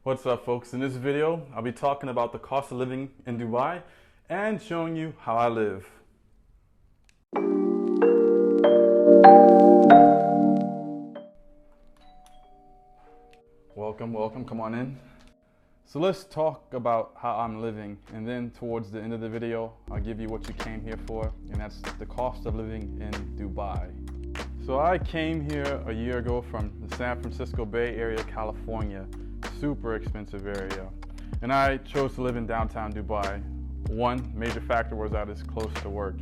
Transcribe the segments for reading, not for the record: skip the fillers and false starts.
What's up, folks? In this video, I'll be talking about the cost of living in Dubai and showing you how I live. Welcome, come on in. So let's talk about how I'm living, and then towards the end of the video, I'll give you what you came here for, and that's the cost of living in Dubai. So I came here a year ago from the San Francisco Bay Area, California. Super expensive area. And I chose to live in downtown Dubai. One major factor was that it's close to work.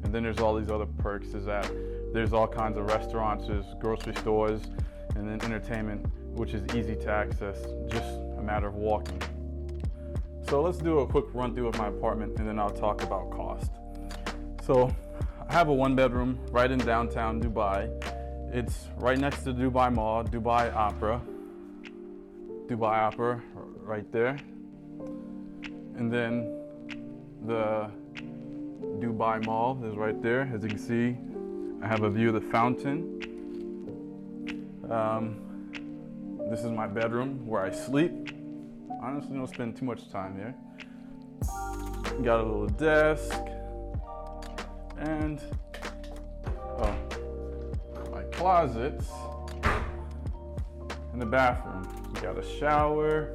And then there's all these other perks, is that there's all kinds of restaurants, there's grocery stores, and then entertainment, which is easy to access, just a matter of walking. So let's do a quick run through of my apartment, and then I'll talk about cost. So I have a one bedroom right in downtown Dubai. It's right next to Dubai Mall, Dubai Opera right there. And then the Dubai Mall is right there. As you can see, I have a view of the fountain. This is my bedroom where I sleep. Honestly, don't spend too much time here. Got a little desk and my closets in the bathroom. Got a shower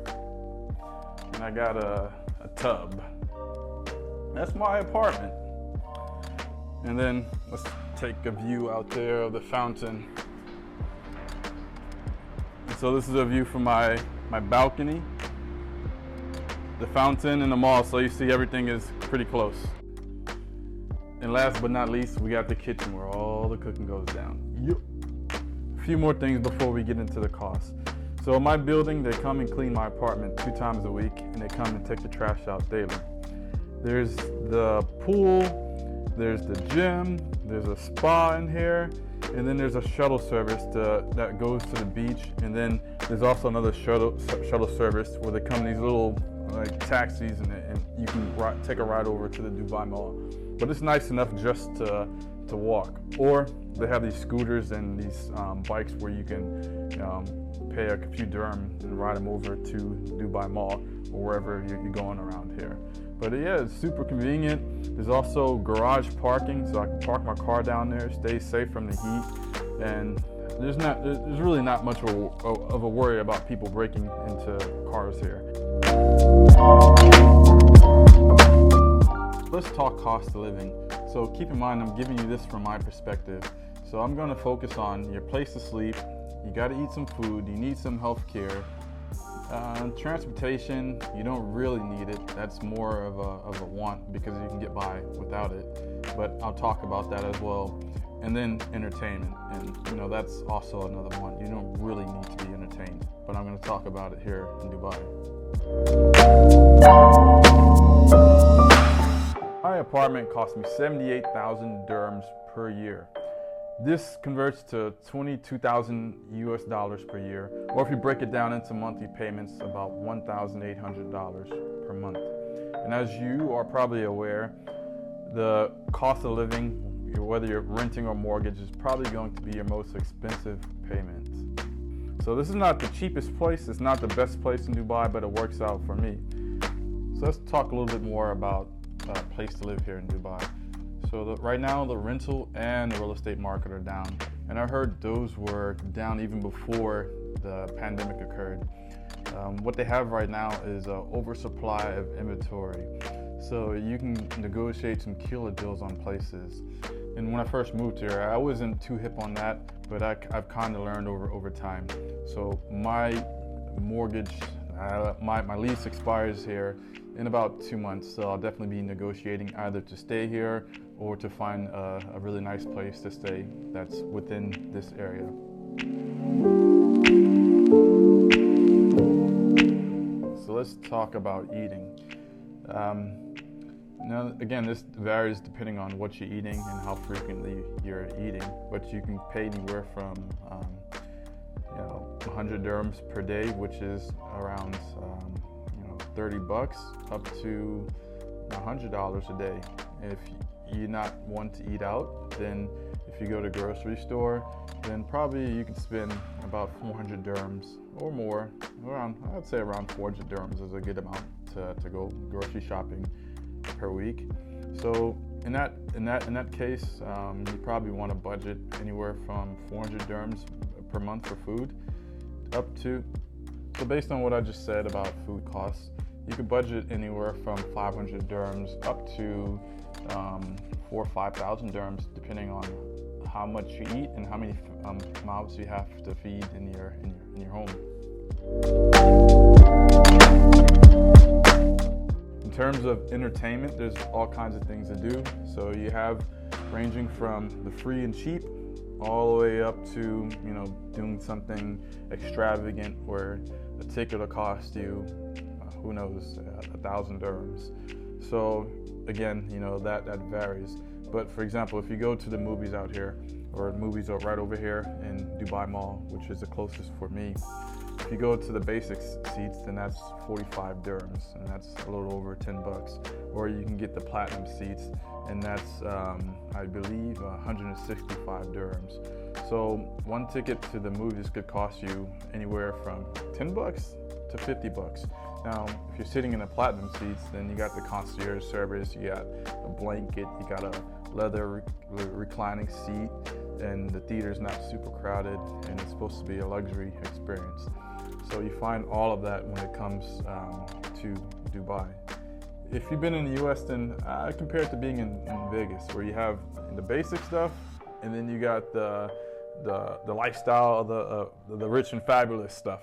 and I got a tub. That's my apartment. And then let's take a view out there of the fountain. And so this is a view from my balcony, the fountain and the mall, so you see everything is pretty close. And last but not least, we got the kitchen where all the cooking goes down. Yep. A few more things before we get into the cost. So in my building, they come and clean my apartment 2 times a week, and they come and take the trash out daily. There's the pool, there's the gym, there's a spa in here, and then there's a shuttle service that goes to the beach, and then there's also another shuttle service where they come in these little like taxis, and you can take a ride over to the Dubai Mall. But it's nice enough just to walk. Or they have these scooters and these bikes where you can pay a few dirhams and ride them over to Dubai Mall or wherever you're going around here. But yeah, it's super convenient. There's also garage parking, so I can park my car down there, stay safe from the heat, and there's really not much of a worry about people breaking into cars here. Let's talk cost of living. So keep in mind, I'm giving you this from my perspective. So I'm going to focus on your place to sleep. You got to eat some food. You need some health care. Transportation, you don't really need it. That's more of a want because you can get by without it. But I'll talk about that as well. And then entertainment, and that's also another one. You don't really need to be entertained, but I'm going to talk about it here in Dubai. My apartment cost me 78,000 dirhams per year. This converts to 22,000 US dollars per year, or if you break it down into monthly payments, about $1,800 per month. And as you are probably aware, the cost of living, whether you're renting or mortgage, is probably going to be your most expensive payment. So this is not the cheapest place, it's not the best place in Dubai, but it works out for me. So let's talk a little bit more about place to live here in Dubai. So right now, the rental and the real estate market are down. And I heard those were down even before the pandemic occurred. What they have right now is an oversupply of inventory. So you can negotiate some killer deals on places. And when I first moved here, I wasn't too hip on that, but I've kind of learned over time. So my mortgage, my lease expires here in about 2 months, so I'll definitely be negotiating either to stay here or to find a really nice place to stay that's within this area. So let's talk about eating. Now, again, this varies depending on what you're eating and how frequently you're eating, but you can pay anywhere from 100 dirhams per day, which is around $30 up to $100 a day. If you're not one to eat out, then if you go to the grocery store, then probably you could spend about 400 dirhams or more, I'd say around 400 dirhams is a good amount to go grocery shopping per week. So in that case, you probably want to budget anywhere from 400 dirhams per month for food up to, so based on what I just said about food costs, you could budget anywhere from 500 dirhams up to 4,000 or 5,000 dirhams, depending on how much you eat and how many mouths you have to feed in your home. In terms of entertainment, there's all kinds of things to do. So you have ranging from the free and cheap all the way up to, doing something extravagant where a ticket will cost you, who knows, 1,000 dirhams. So again, that varies. But for example, if you go to the movies out here, or movies are right over here in Dubai Mall, which is the closest for me, if you go to the basic seats, then that's 45 dirhams, and that's a little over 10 bucks. Or you can get the platinum seats, and that's, I believe, 165 dirhams. So one ticket to the movies could cost you anywhere from 10 bucks to 50 bucks. Now, if you're sitting in the platinum seats, then you got the concierge service, you got a blanket, you got a leather reclining seat, and the theater's not super crowded, and it's supposed to be a luxury experience. So you find all of that when it comes to Dubai. If you've been in the US, then I compare it to being in Vegas, where you have the basic stuff, and then you got the lifestyle of the rich and fabulous stuff.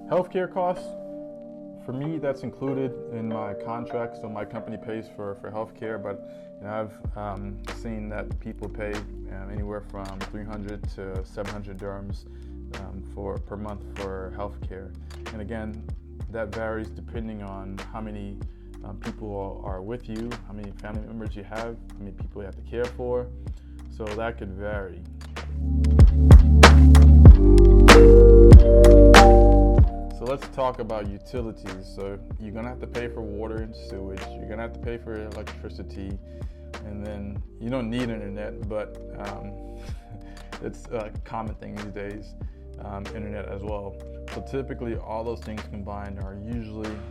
Healthcare costs, for me, that's included in my contract, so my company pays for healthcare, but I've seen that people pay anywhere from 300 to 700 dirhams per month for healthcare. And again, that varies depending on how many people are with you, how many family members you have, how many people you have to care for, so that could vary. So let's talk about utilities. So you're gonna have to pay for water and sewage, you're gonna have to pay for electricity, and then you don't need internet, but it's a common thing these days, internet as well. So typically all those things combined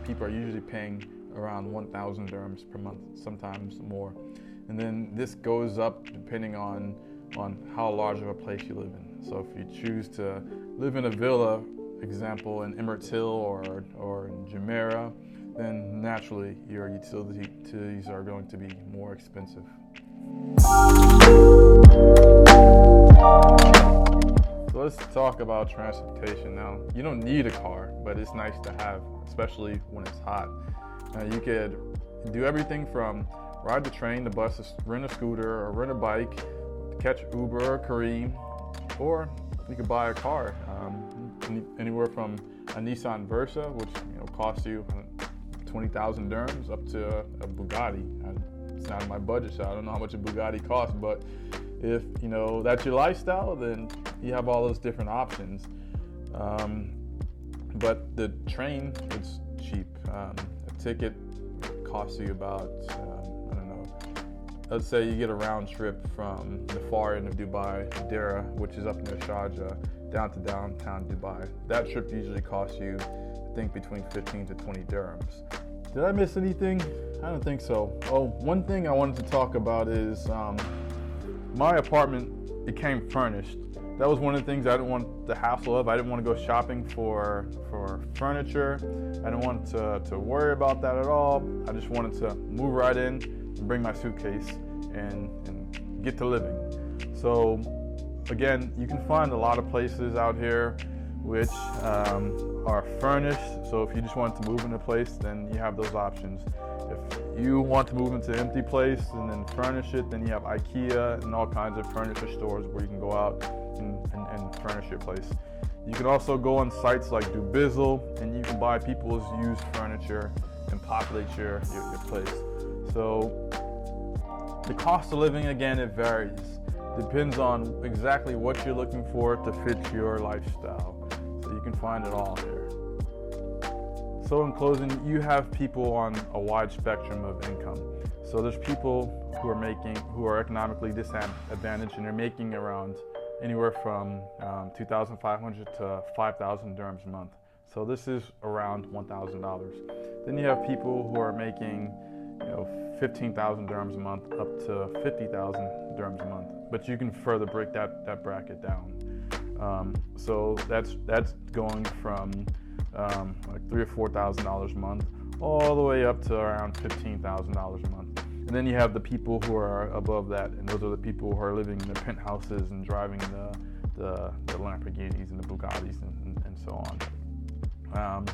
people are usually paying around 1,000 dirhams per month, sometimes more. And then this goes up depending on how large of a place you live in. So if you choose to live in a villa, example in Emirates Hill or in Jumeirah, then naturally your utilities are going to be more expensive. So let's talk about transportation now. You don't need a car, but it's nice to have, especially when it's hot. You could do everything from ride the train, the bus, rent a scooter, or rent a bike, catch Uber or Careem, or you could buy a car. Anywhere from a Nissan Versa, which costs you 20,000 dirhams, up to a Bugatti. It's not in my budget, so I don't know how much a Bugatti costs, but if that's your lifestyle, then you have all those different options. But the train is cheap. A ticket costs you about, let's say you get a round trip from the far end of Dubai, Dera, which is up near Sharjah, down to downtown Dubai. That trip usually costs you, I think, between 15 to 20 dirhams. Did I miss anything? I don't think so. Oh, one thing I wanted to talk about is my apartment became furnished. That was one of the things I didn't want the hassle of. I didn't want to go shopping for furniture. I didn't want to worry about that at all. I just wanted to move right in and bring my suitcase and get to living. So again, you can find a lot of places out here which are furnished. So if you just want to move into a place, then you have those options. If you want to move into an empty place and then furnish it, then you have IKEA and all kinds of furniture stores where you can go out and furnish your place. You can also go on sites like Dubizzle, and you can buy people's used furniture and populate your place. So the cost of living, again, it varies. Depends on exactly what you're looking for to fit your lifestyle. So you can find it all here. So in closing, you have people on a wide spectrum of income. So there's people who are economically disadvantaged, and they're making around anywhere from 2,500 to 5,000 dirhams a month. So this is around $1,000. Then you have people who are making 15,000 dirhams a month up to 50,000 dirhams a month. But you can further break that bracket down. So that's going from like $3,000 or $4,000 a month all the way up to around $15,000 a month. And then you have the people who are above that, and those are the people who are living in the penthouses and driving the Lamborghinis and the Bugattis and so on.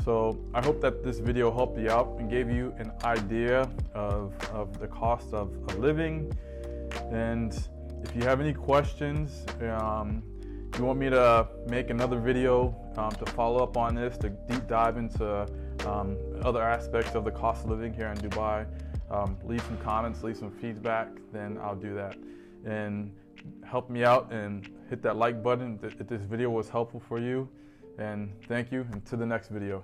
So I hope that this video helped you out and gave you an idea of the cost of living. And if you have any questions, you want me to make another video to follow up on this, to deep dive into other aspects of the cost of living here in Dubai, leave some comments, leave some feedback, then I'll do that. And help me out and hit that like button if this video was helpful for you. And thank you, and to the next video.